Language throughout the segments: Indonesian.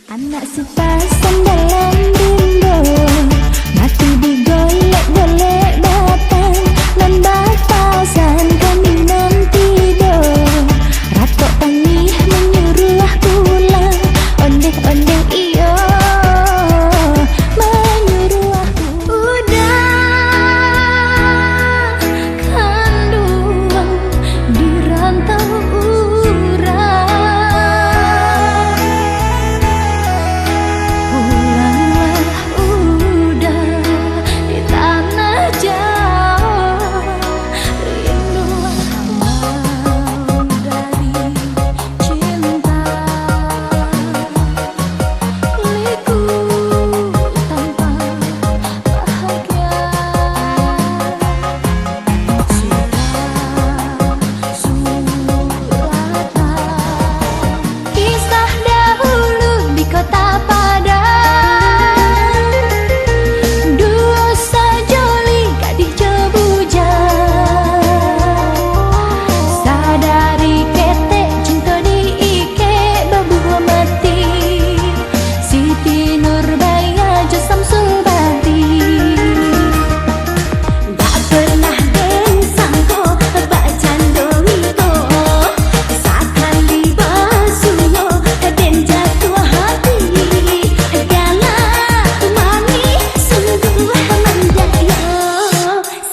Anak sepasang dalam rimbo, mati digolek-golek batang, nan batasan kami nan tidur. Ratok tangih menyuruh pulang, ondek-ondek iyo menyuruh aku. Udah kandungan di rantau urang, pulanglah udah di tanah jauh, rindulah mau dari cinta, liku tanpa bahagia. Kisah dahulu di kota Padang, dua sajoli gadis jebujang, sadari ketek cinta di ike babuh mati, Siti Nurbaya jo Samsul Bahri. Tak pernah den sangko bak candong itu, sekali basuyo den jatuh hati, galak manis sungguh manja yo,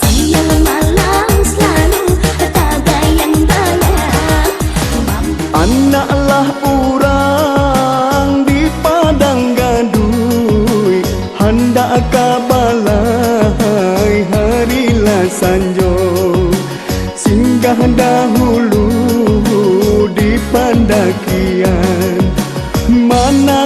siang malam selalu tagayang-tayang. Anaklah urang di Padang Gadui, hendak kabalai harilah sanjo, singgah dahulu di pendakian mana